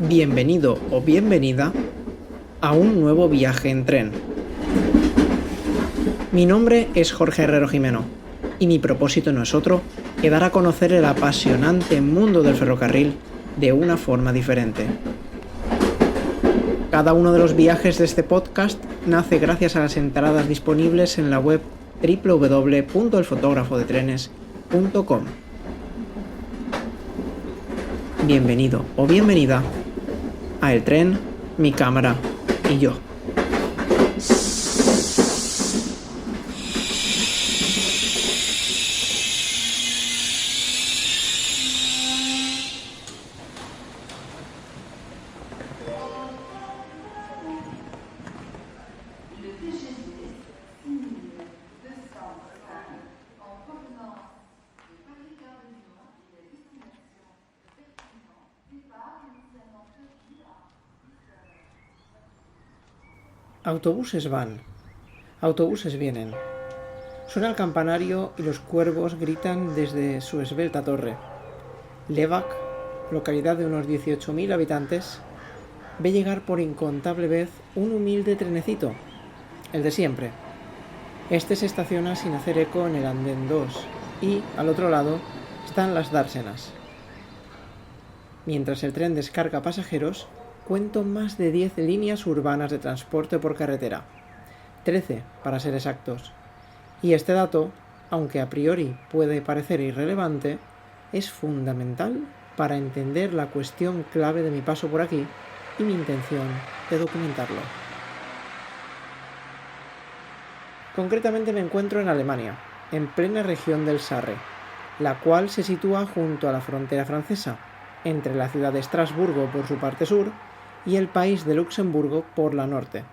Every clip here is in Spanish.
Bienvenido o bienvenida a un nuevo viaje en tren. Mi nombre es Jorge Herrero Jimeno y mi propósito no es otro que dar a conocer el apasionante mundo del ferrocarril de una forma diferente. Cada uno de los viajes de este podcast nace gracias a las entradas disponibles en la web www.elfotografodetrenes.com. Bienvenido o bienvenida a El Tren, mi cámara y yo. Autobuses van, autobuses vienen. Suena el campanario y los cuervos gritan desde su esbelta torre. Levac, localidad de unos 18.000 habitantes, ve llegar por incontable vez un humilde trenecito, el de siempre. Este se estaciona sin hacer eco en el andén 2 y, al otro lado, están las dársenas. Mientras el tren descarga pasajeros, cuento más de 10 líneas urbanas de transporte por carretera, 13 para ser exactos. Y este dato, aunque a priori puede parecer irrelevante, es fundamental para entender la cuestión clave de mi paso por aquí y mi intención de documentarlo. Concretamente me encuentro en Alemania, en plena región del Sarre, la cual se sitúa junto a la frontera francesa, entre la ciudad de Estrasburgo por su parte sur y el país de Luxemburgo por la norte.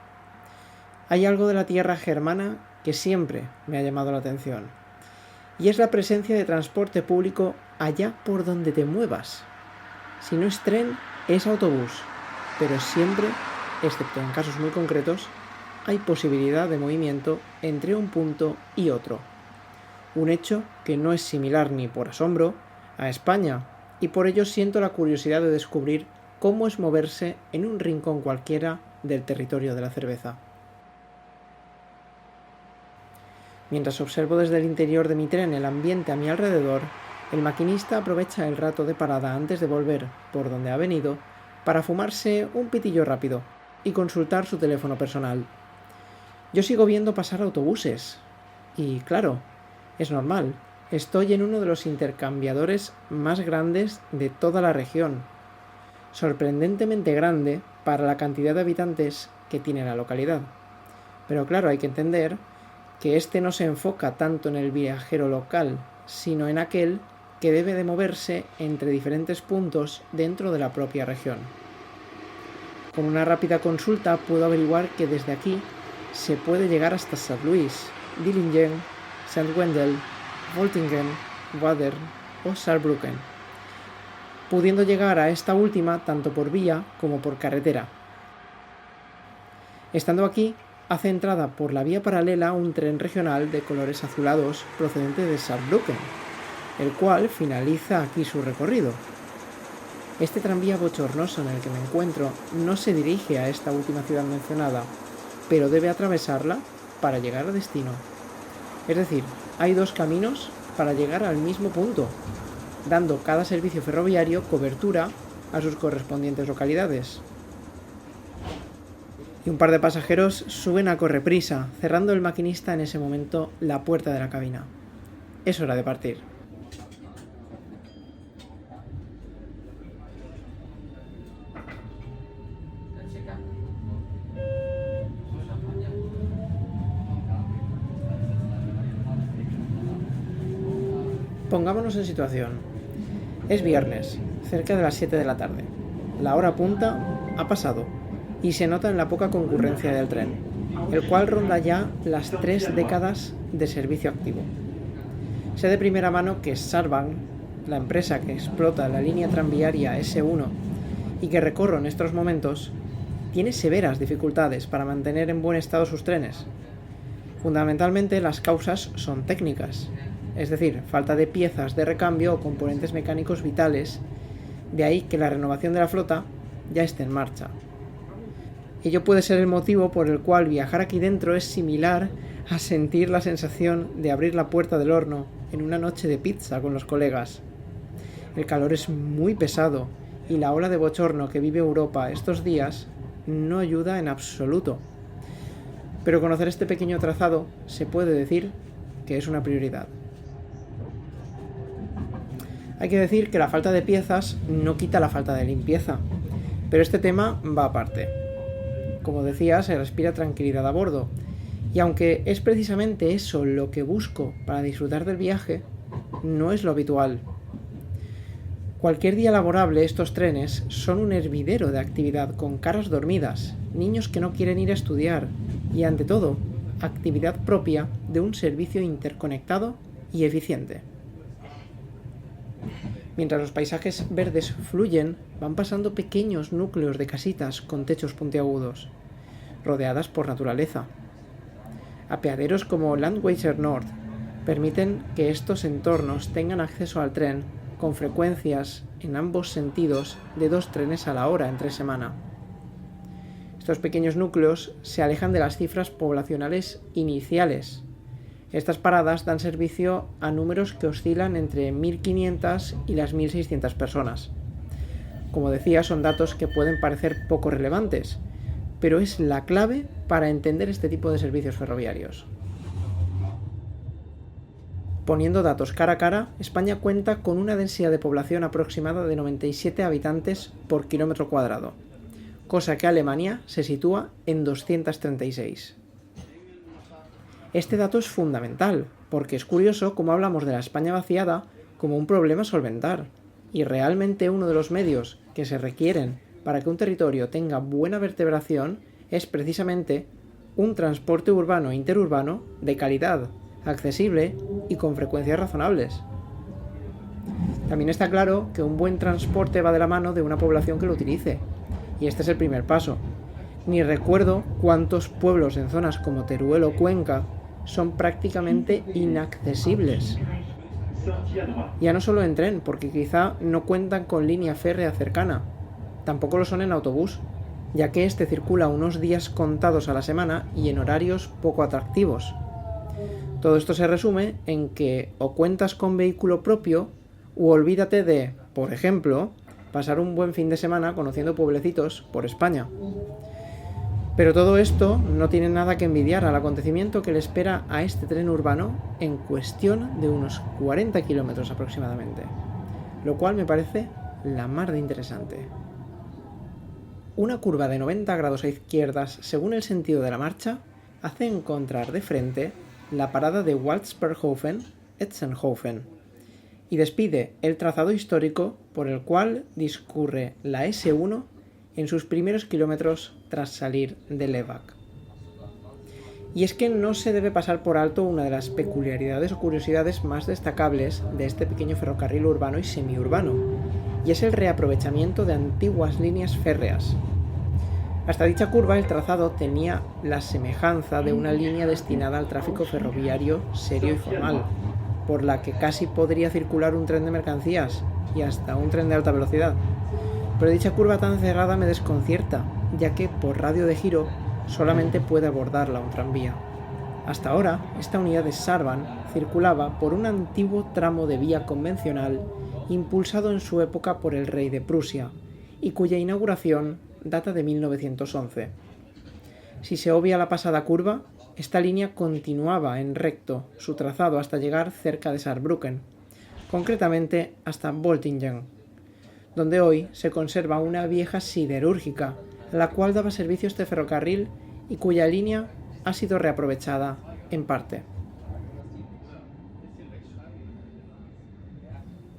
Hay algo de la tierra germana que siempre me ha llamado la atención, y es la presencia de transporte público allá por donde te muevas. Si no es tren, es autobús, pero siempre, excepto en casos muy concretos, hay posibilidad de movimiento entre un punto y otro. Un hecho que no es similar ni por asombro a España, y por ello siento la curiosidad de descubrir cómo es moverse en un rincón cualquiera del territorio de la cerveza. Mientras observo desde el interior de mi tren el ambiente a mi alrededor, el maquinista aprovecha el rato de parada antes de volver por donde ha venido para fumarse un pitillo rápido y consultar su teléfono personal. Yo sigo viendo pasar autobuses y, claro, es normal, estoy en uno de los intercambiadores más grandes de toda la región. Sorprendentemente grande para la cantidad de habitantes que tiene la localidad. Pero claro, hay que entender que este no se enfoca tanto en el viajero local, sino en aquel que debe de moverse entre diferentes puntos dentro de la propia región. Con una rápida consulta puedo averiguar que desde aquí se puede llegar hasta Saarlouis, Dillingen, Saint-Wendel, Voltingen, Wadern o Saarbrücken, pudiendo llegar a esta última tanto por vía como por carretera. Estando aquí, hace entrada por la vía paralela un tren regional de colores azulados procedente de Saarbrücken, el cual finaliza aquí su recorrido. Este tranvía bochornoso en el que me encuentro no se dirige a esta última ciudad mencionada, pero debe atravesarla para llegar a destino. Es decir, hay dos caminos para llegar al mismo punto, dando cada servicio ferroviario cobertura a sus correspondientes localidades. Y un par de pasajeros suben a correprisa, cerrando el maquinista en ese momento la puerta de la cabina. Es hora de partir. Pongámonos en situación. Es viernes, cerca de las 7 de la tarde. La hora punta ha pasado y se nota en la poca concurrencia del tren, el cual ronda ya las 3 décadas de servicio activo. Sé de primera mano que Saarbahn, la empresa que explota la línea tranviaria S1 y que recorro en estos momentos, tiene severas dificultades para mantener en buen estado sus trenes. Fundamentalmente las causas son técnicas, es decir, falta de piezas de recambio o componentes mecánicos vitales, de ahí que la renovación de la flota ya esté en marcha. Ello puede ser el motivo por el cual viajar aquí dentro es similar a sentir la sensación de abrir la puerta del horno en una noche de pizza con los colegas. El calor es muy pesado y la ola de bochorno que vive Europa estos días no ayuda en absoluto. Pero conocer este pequeño trazado se puede decir que es una prioridad. Hay que decir que la falta de piezas no quita la falta de limpieza, pero este tema va aparte. Como decía, se respira tranquilidad a bordo, y aunque es precisamente eso lo que busco para disfrutar del viaje, no es lo habitual. Cualquier día laborable estos trenes son un hervidero de actividad con caras dormidas, niños que no quieren ir a estudiar y, ante todo, actividad propia de un servicio interconectado y eficiente. Mientras los paisajes verdes fluyen, van pasando pequeños núcleos de casitas con techos puntiagudos, rodeadas por naturaleza. Apeaderos como Landweser Nord permiten que estos entornos tengan acceso al tren con frecuencias en ambos sentidos de 2 trenes a la hora entre semana. Estos pequeños núcleos se alejan de las cifras poblacionales iniciales. Estas paradas dan servicio a números que oscilan entre 1.500 y las 1.600 personas. Como decía, son datos que pueden parecer poco relevantes, pero es la clave para entender este tipo de servicios ferroviarios. Poniendo datos cara a cara, España cuenta con una densidad de población aproximada de 97 habitantes por kilómetro cuadrado, cosa que Alemania se sitúa en 236. Este dato es fundamental, porque es curioso cómo hablamos de la España vaciada como un problema a solventar, y realmente uno de los medios que se requieren para que un territorio tenga buena vertebración es precisamente un transporte urbano e interurbano de calidad, accesible y con frecuencias razonables. También está claro que un buen transporte va de la mano de una población que lo utilice, y este es el primer paso. Ni recuerdo cuántos pueblos en zonas como Teruel o Cuenca son prácticamente inaccesibles. Ya no solo en tren, porque quizá no cuentan con línea férrea cercana, tampoco lo son en autobús, ya que este circula unos días contados a la semana y en horarios poco atractivos. Todo esto se resume en que o cuentas con vehículo propio u olvídate de, por ejemplo, pasar un buen fin de semana conociendo pueblecitos por España. Pero todo esto no tiene nada que envidiar al acontecimiento que le espera a este tren urbano en cuestión de unos 40 kilómetros aproximadamente, lo cual me parece la mar de interesante. Una curva de 90 grados a izquierdas según el sentido de la marcha hace encontrar de frente la parada de Waldsperhofen-Etzenhofen y despide el trazado histórico por el cual discurre la S1 en sus primeros kilómetros tras salir de Levac. Y es que no se debe pasar por alto una de las peculiaridades o curiosidades más destacables de este pequeño ferrocarril urbano y semiurbano, y es el reaprovechamiento de antiguas líneas férreas. Hasta dicha curva el trazado tenía la semejanza de una línea destinada al tráfico ferroviario serio y formal, por la que casi podría circular un tren de mercancías y hasta un tren de alta velocidad. Pero dicha curva tan cerrada me desconcierta, ya que por radio de giro solamente puede abordarla un tranvía. Hasta ahora, esta unidad de Sarban circulaba por un antiguo tramo de vía convencional impulsado en su época por el rey de Prusia, y cuya inauguración data de 1911. Si se obvia la pasada curva, esta línea continuaba en recto su trazado hasta llegar cerca de Saarbrücken, concretamente hasta Boltingen, donde hoy se conserva una vieja siderúrgica, la cual daba servicio a este ferrocarril y cuya línea ha sido reaprovechada en parte.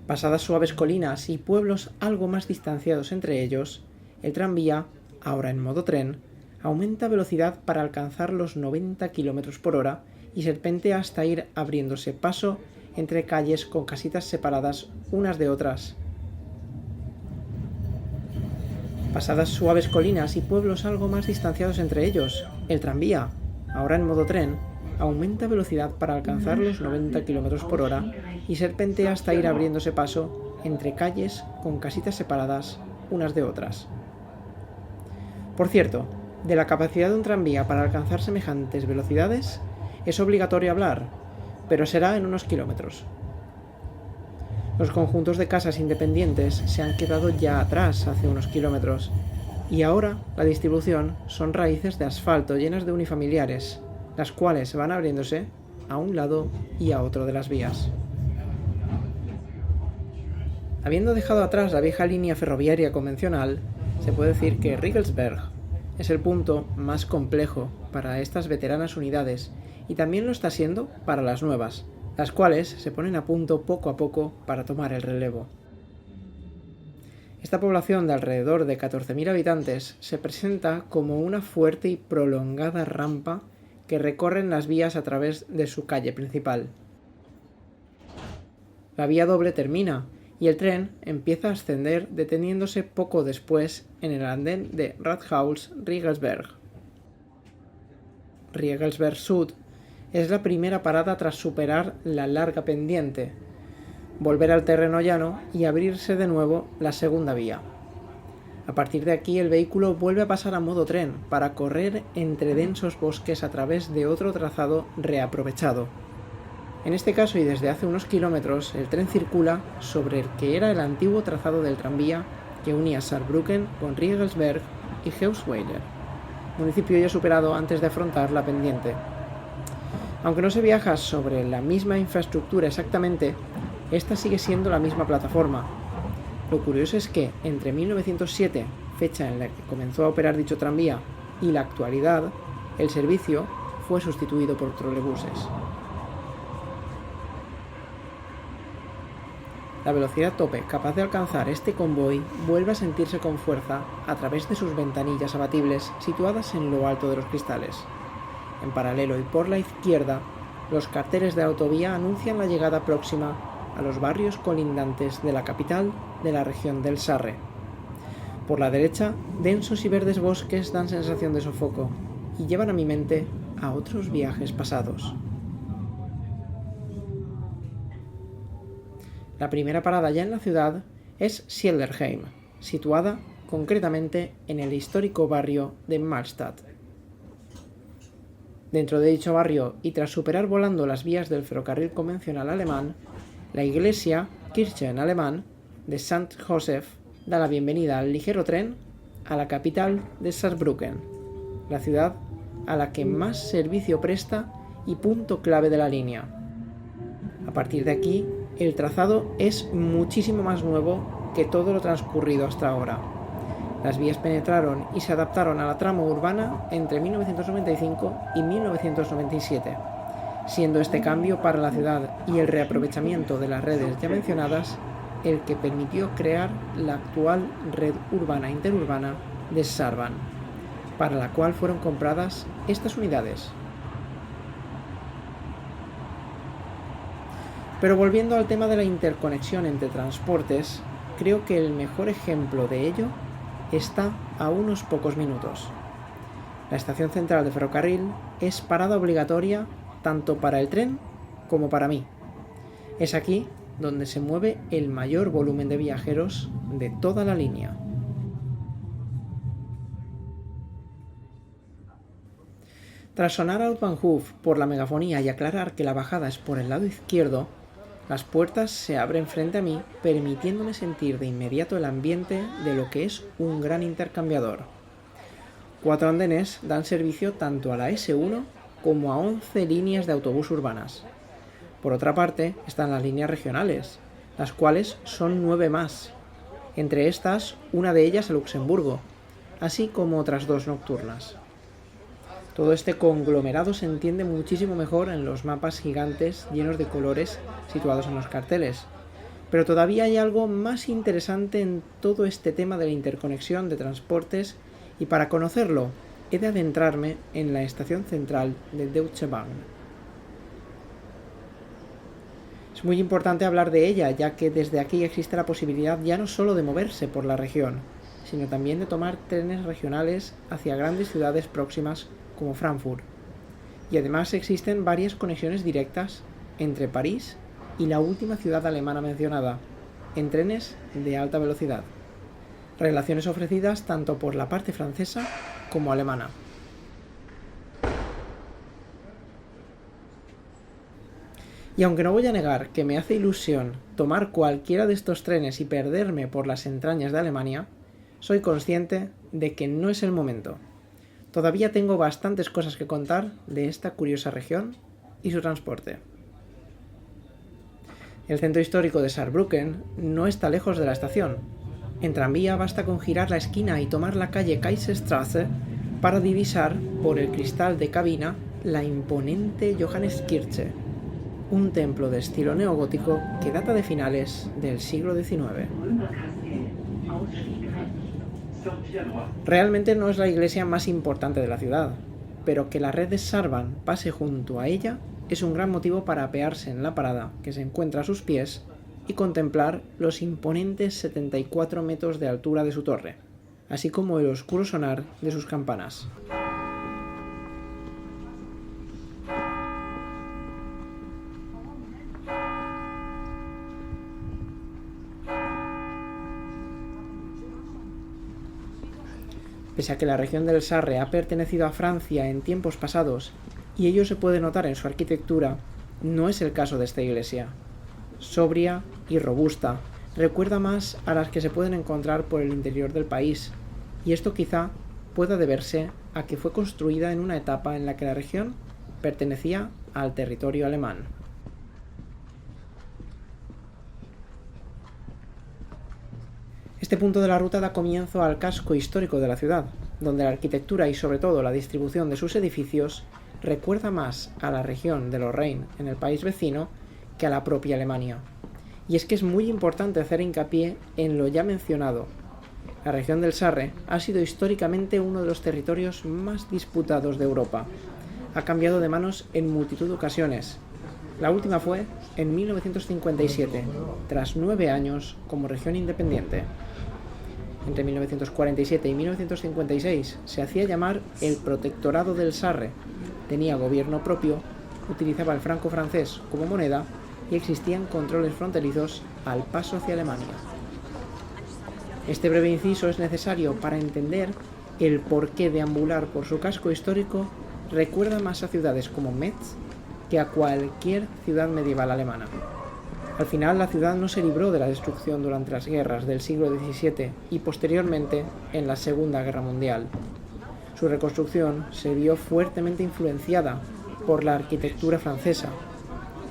Pasadas suaves colinas y pueblos algo más distanciados entre ellos, el tranvía, ahora en modo tren, aumenta velocidad para alcanzar los 90 km por hora y serpentea hasta ir abriéndose paso entre calles con casitas separadas unas de otras. Pasadas suaves colinas y pueblos algo más distanciados entre ellos, el tranvía, ahora en modo tren, aumenta velocidad para alcanzar los 90 km por hora y serpentea hasta ir abriéndose paso entre calles con casitas separadas unas de otras. Por cierto, de la capacidad de un tranvía para alcanzar semejantes velocidades es obligatorio hablar, pero será en unos kilómetros. Los conjuntos de casas independientes se han quedado ya atrás hace unos kilómetros, y ahora la distribución son raíces de asfalto llenas de unifamiliares, las cuales van abriéndose a un lado y a otro de las vías. Habiendo dejado atrás la vieja línea ferroviaria convencional, se puede decir que Riegelsberg es el punto más complejo para estas veteranas unidades y también lo está siendo para las nuevas, las cuales se ponen a punto poco a poco para tomar el relevo. Esta población de alrededor de 14.000 habitantes se presenta como una fuerte y prolongada rampa que recorren las vías a través de su calle principal. La vía doble termina y el tren empieza a ascender deteniéndose poco después en el andén de Rathaus-Riegelsberg. Riegelsberg Sud es la primera parada tras superar la larga pendiente, volver al terreno llano y abrirse de nuevo la segunda vía. A partir de aquí el vehículo vuelve a pasar a modo tren para correr entre densos bosques a través de otro trazado reaprovechado. En este caso y desde hace unos kilómetros el tren circula sobre el que era el antiguo trazado del tranvía que unía Saarbrücken con Riegelsberg y Heusweiler, municipio ya superado antes de afrontar la pendiente. Aunque no se viaja sobre la misma infraestructura exactamente, esta sigue siendo la misma plataforma. Lo curioso es que entre 1907, fecha en la que comenzó a operar dicho tranvía, y la actualidad, el servicio fue sustituido por trolebuses. La velocidad tope capaz de alcanzar este convoy vuelve a sentirse con fuerza a través de sus ventanillas abatibles situadas en lo alto de los cristales. En paralelo y por la izquierda, los carteles de autovía anuncian la llegada próxima a los barrios colindantes de la capital de la región del Sarre. Por la derecha, densos y verdes bosques dan sensación de sofoco y llevan a mi mente a otros viajes pasados. La primera parada ya en la ciudad es Sielderheim, situada concretamente en el histórico barrio de Malstadt. Dentro de dicho barrio y tras superar volando las vías del ferrocarril convencional alemán, la iglesia, Kirche en alemán, de St. Joseph da la bienvenida al ligero tren a la capital de Saarbrücken, la ciudad a la que más servicio presta y punto clave de la línea. A partir de aquí, el trazado es muchísimo más nuevo que todo lo transcurrido hasta ahora. Las vías penetraron y se adaptaron a la trama urbana entre 1995 y 1997, siendo este cambio para la ciudad y el reaprovechamiento de las redes ya mencionadas el que permitió crear la actual red urbana interurbana de Saarbrücken, para la cual fueron compradas estas unidades. Pero volviendo al tema de la interconexión entre transportes, creo que el mejor ejemplo de ello está a unos pocos minutos. La estación central de ferrocarril es parada obligatoria tanto para el tren como para mí. Es aquí donde se mueve el mayor volumen de viajeros de toda la línea. Tras sonar Hauptbahnhof por la megafonía y aclarar que la bajada es por el lado izquierdo, las puertas se abren frente a mí, permitiéndome sentir de inmediato el ambiente de lo que es un gran intercambiador. 4 andenes dan servicio tanto a la S1 como a 11 líneas de autobús urbanas. Por otra parte, están las líneas regionales, las cuales son 9 más, entre estas una de ellas a Luxemburgo, así como otras 2 nocturnas. Todo este conglomerado se entiende muchísimo mejor en los mapas gigantes llenos de colores situados en los carteles, pero todavía hay algo más interesante en todo este tema de la interconexión de transportes y para conocerlo he de adentrarme en la estación central de Deutsche Bahn. Es muy importante hablar de ella, ya que desde aquí existe la posibilidad ya no solo de moverse por la región, sino también de tomar trenes regionales hacia grandes ciudades próximas como Frankfurt. Y además existen varias conexiones directas entre París y la última ciudad alemana mencionada, en trenes de alta velocidad. relaciones ofrecidas tanto por la parte francesa como alemana. Y aunque no voy a negar que me hace ilusión tomar cualquiera de estos trenes y perderme por las entrañas de Alemania, soy consciente de que no es el momento. Todavía tengo bastantes cosas que contar de esta curiosa región y su transporte. El centro histórico de Saarbrücken no está lejos de la estación. En tranvía basta con girar la esquina y tomar la calle Kaiserstraße para divisar por el cristal de cabina la imponente Johanneskirche, un templo de estilo neogótico que data de finales del siglo XIX. Realmente no es la iglesia más importante de la ciudad, pero que la red de Saarbrücken pase junto a ella es un gran motivo para apearse en la parada que se encuentra a sus pies y contemplar los imponentes 74 metros de altura de su torre, así como el oscuro sonar de sus campanas. Pese a que la región del Sarre ha pertenecido a Francia en tiempos pasados, y ello se puede notar en su arquitectura, no es el caso de esta iglesia. Sobria y robusta, recuerda más a las que se pueden encontrar por el interior del país, y esto quizá pueda deberse a que fue construida en una etapa en la que la región pertenecía al territorio alemán. Este punto de la ruta da comienzo al casco histórico de la ciudad, donde la arquitectura y sobre todo la distribución de sus edificios recuerda más a la región de Lorraine en el país vecino que a la propia Alemania. Y es que es muy importante hacer hincapié en lo ya mencionado. La región del Sarre ha sido históricamente uno de los territorios más disputados de Europa. Ha cambiado de manos en multitud de ocasiones. La última fue en 1957, tras 9 años como región independiente. Entre 1947 y 1956 se hacía llamar el Protectorado del Sarre, tenía gobierno propio, utilizaba el franco francés como moneda y existían controles fronterizos al paso hacia Alemania. Este breve inciso es necesario para entender el porqué deambular por su casco histórico recuerda más a ciudades como Metz que a cualquier ciudad medieval alemana. Al final, la ciudad no se libró de la destrucción durante las guerras del siglo XVII y posteriormente en la Segunda Guerra Mundial. Su reconstrucción se vio fuertemente influenciada por la arquitectura francesa.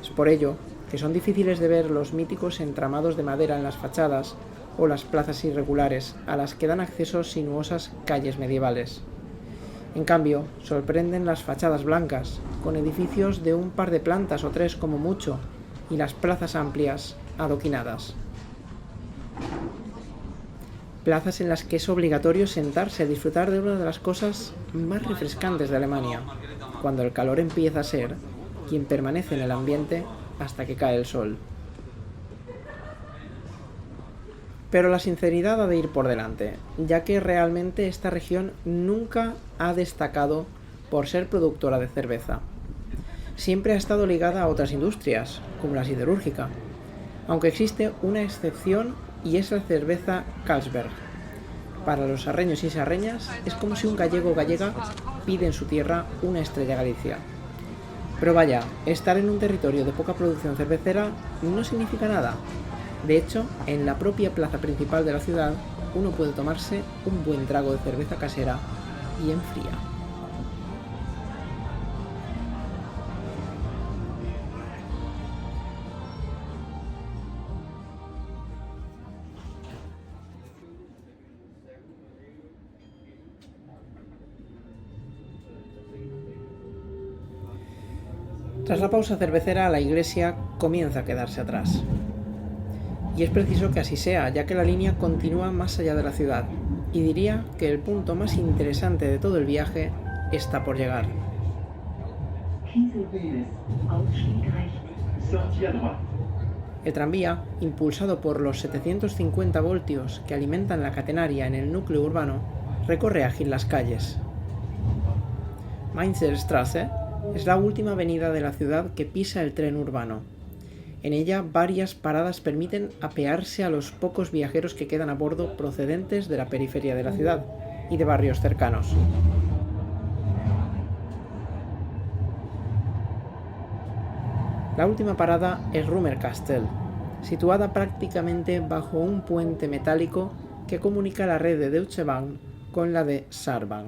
Es por ello que son difíciles de ver los míticos entramados de madera en las fachadas o las plazas irregulares a las que dan acceso sinuosas calles medievales. En cambio, sorprenden las fachadas blancas, con edificios de un par de plantas o 3 como mucho, y las plazas amplias, adoquinadas. Plazas en las que es obligatorio sentarse a disfrutar de una de las cosas más refrescantes de Alemania, cuando el calor empieza a ser quien permanece en el ambiente hasta que cae el sol. Pero la sinceridad ha de ir por delante, ya que realmente esta región nunca ha destacado por ser productora de cerveza. Siempre ha estado ligada a otras industrias, como la siderúrgica, aunque existe una excepción y es la cerveza Carlsberg. Para los sarreños y sarreñas es como si un gallego o gallega pide en su tierra una Estrella Galicia. Pero vaya, estar en un territorio de poca producción cervecera no significa nada. De hecho, en la propia plaza principal de la ciudad uno puede tomarse un buen trago de cerveza casera y en fría. Tras la pausa cervecera, la iglesia comienza a quedarse atrás. Y es preciso que así sea, ya que la línea continúa más allá de la ciudad, y diría que el punto más interesante de todo el viaje está por llegar. El tranvía, impulsado por los 750 voltios que alimentan la catenaria en el núcleo urbano, recorre ágil las calles. Mainzerstraße es la última avenida de la ciudad que pisa el tren urbano. En ella, varias paradas permiten apearse a los pocos viajeros que quedan a bordo procedentes de la periferia de la ciudad y de barrios cercanos. La última parada es Rummerkastel, situada prácticamente bajo un puente metálico que comunica la red de Deutsche Bahn con la de Saarbahn.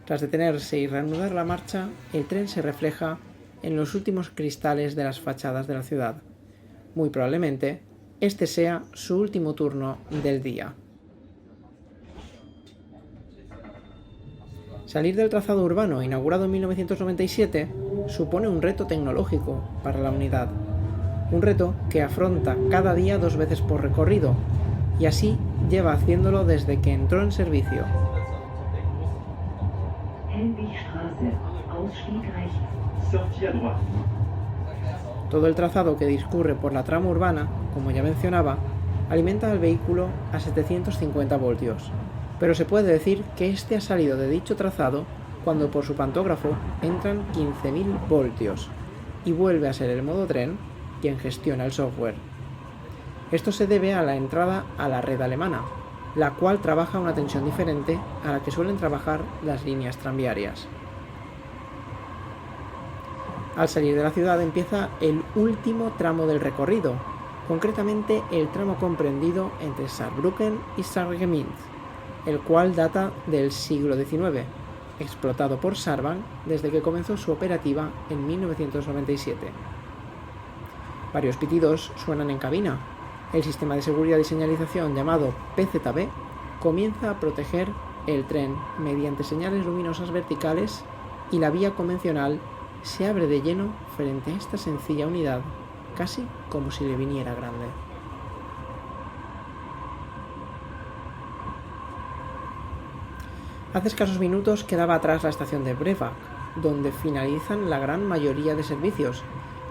Tras detenerse y reanudar la marcha, el tren se refleja en los últimos cristales de las fachadas de la ciudad. Muy probablemente, este sea su último turno del día. Salir del trazado urbano inaugurado en 1997 supone un reto tecnológico para la unidad. Un reto que afronta cada día 2 veces por recorrido, y así lleva haciéndolo desde que entró en servicio. Todo el trazado que discurre por la trama urbana, como ya mencionaba, alimenta al vehículo a 750 voltios, pero se puede decir que este ha salido de dicho trazado cuando por su pantógrafo entran 15.000 voltios y vuelve a ser el modo tren quien gestiona el software. Esto se debe a la entrada a la red alemana, la cual trabaja a una tensión diferente a la que suelen trabajar las líneas tranviarias. Al salir de la ciudad empieza el último tramo del recorrido, concretamente el tramo comprendido entre Saarbrücken y Sarreguemines, el cual data del siglo XIX, explotado por Saarbahn desde que comenzó su operativa en 1997. Varios pitidos suenan en cabina. El sistema de seguridad y señalización llamado PZB comienza a proteger el tren mediante señales luminosas verticales y la vía convencional se abre de lleno frente a esta sencilla unidad, casi como si le viniera grande. Hace escasos minutos quedaba atrás la estación de Brebach, donde finalizan la gran mayoría de servicios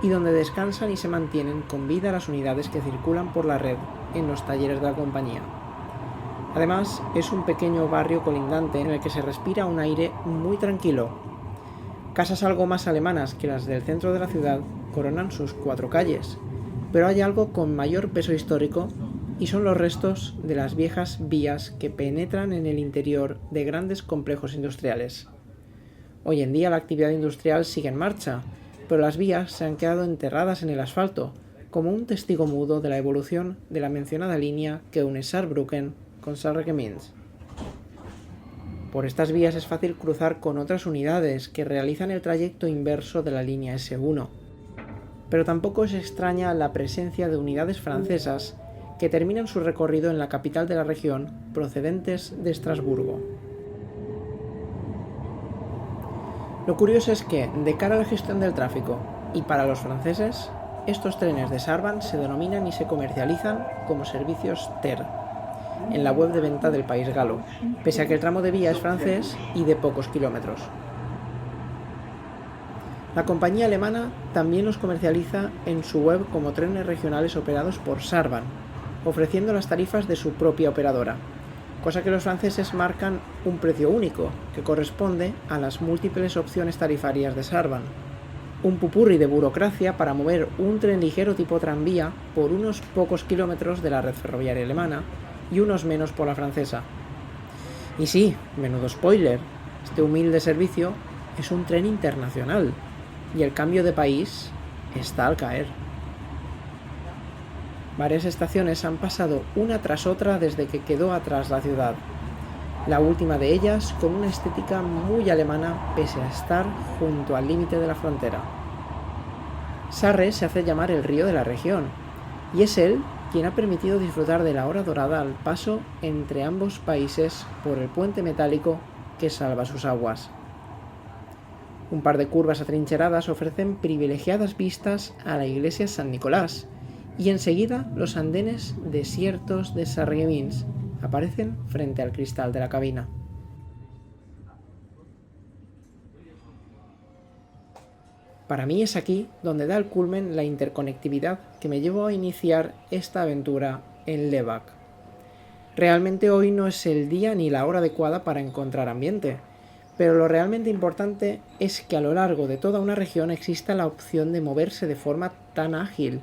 y donde descansan y se mantienen con vida las unidades que circulan por la red en los talleres de la compañía. Además, es un pequeño barrio colindante en el que se respira un aire muy tranquilo. Casas algo más alemanas que las del centro de la ciudad coronan sus 4 calles, pero hay algo con mayor peso histórico y son los restos de las viejas vías que penetran en el interior de grandes complejos industriales. Hoy en día la actividad industrial sigue en marcha, pero las vías se han quedado enterradas en el asfalto, como un testigo mudo de la evolución de la mencionada línea que une Saarbrücken con Sarreguemines. Por estas vías es fácil cruzar con otras unidades que realizan el trayecto inverso de la línea S1, pero tampoco es extraña la presencia de unidades francesas que terminan su recorrido en la capital de la región procedentes de Estrasburgo. Lo curioso es que, de cara a la gestión del tráfico y para los franceses, estos trenes de Saarbahn se denominan y se comercializan como servicios TER en la web de venta del país galo, pese a que el tramo de vía es francés y de pocos kilómetros. La compañía alemana también los comercializa en su web como trenes regionales operados por Saarbahn, ofreciendo las tarifas de su propia operadora, cosa que los franceses marcan un precio único, que corresponde a las múltiples opciones tarifarias de Saarbahn. Un pupurri de burocracia para mover un tren ligero tipo tranvía por unos pocos kilómetros de la red ferroviaria alemana y unos menos por la francesa. Y sí, menudo spoiler, este humilde servicio es un tren internacional y el cambio de país está al caer. Varias estaciones han pasado una tras otra desde que quedó atrás la ciudad, la última de ellas con una estética muy alemana pese a estar junto al límite de la frontera. Sarre se hace llamar el río de la región, y es él quien ha permitido disfrutar de la hora dorada al paso entre ambos países por el puente metálico que salva sus aguas. Un par de curvas atrincheradas ofrecen privilegiadas vistas a la iglesia San Nicolás, y enseguida los andenes desiertos de Sarreguemines aparecen frente al cristal de la cabina. Para mí es aquí donde da el culmen la interconectividad que me llevó a iniciar esta aventura en Lebach. Realmente hoy no es el día ni la hora adecuada para encontrar ambiente, Pero lo realmente importante es que a lo largo de toda una región exista la opción de moverse de forma tan ágil,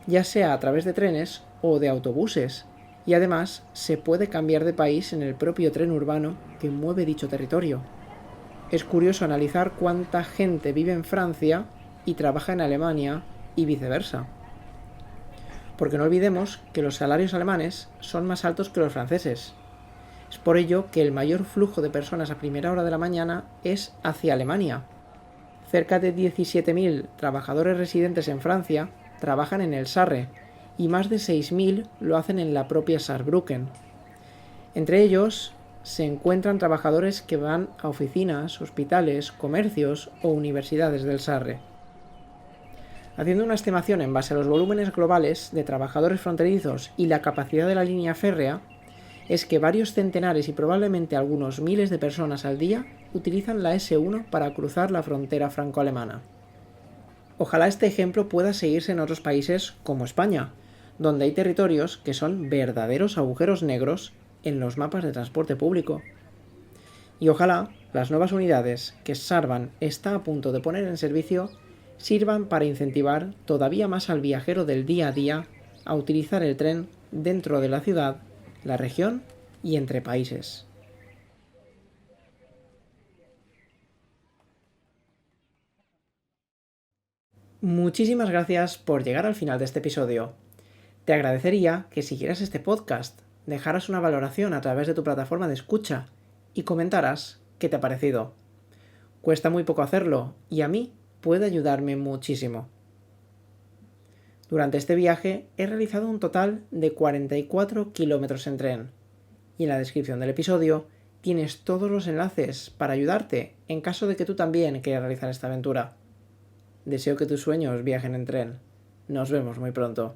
ya sea a través de trenes o de autobuses, y además se puede cambiar de país en el propio tren urbano que mueve dicho territorio. Es curioso analizar cuánta gente vive en Francia y trabaja en Alemania y viceversa. Porque no olvidemos que los salarios alemanes son más altos que los franceses. Es por ello que el mayor flujo de personas a primera hora de la mañana es hacia Alemania. Cerca de 17.000 trabajadores residentes en Francia trabajan en el Sarre y más de 6.000 lo hacen en la propia Saarbrücken. Entre ellos se encuentran trabajadores que van a oficinas, hospitales, comercios o universidades del Sarre. Haciendo una estimación en base a los volúmenes globales de trabajadores fronterizos y la capacidad de la línea férrea, es que varios centenares y probablemente algunos miles de personas al día utilizan la S1 para cruzar la frontera franco-alemana. Ojalá este ejemplo pueda seguirse en otros países como España, donde hay territorios que son verdaderos agujeros negros en los mapas de transporte público. Y ojalá las nuevas unidades que Sarban está a punto de poner en servicio sirvan para incentivar todavía más al viajero del día a día a utilizar el tren dentro de la ciudad, la región y entre países. Muchísimas gracias por llegar al final de este episodio. Te agradecería que siguieras este podcast, dejaras una valoración a través de tu plataforma de escucha y comentaras qué te ha parecido. Cuesta muy poco hacerlo y a mí puede ayudarme muchísimo. Durante este viaje he realizado un total de 44 kilómetros en tren y en la descripción del episodio tienes todos los enlaces para ayudarte en caso de que tú también quieras realizar esta aventura. Deseo que tus sueños viajen en tren. Nos vemos muy pronto.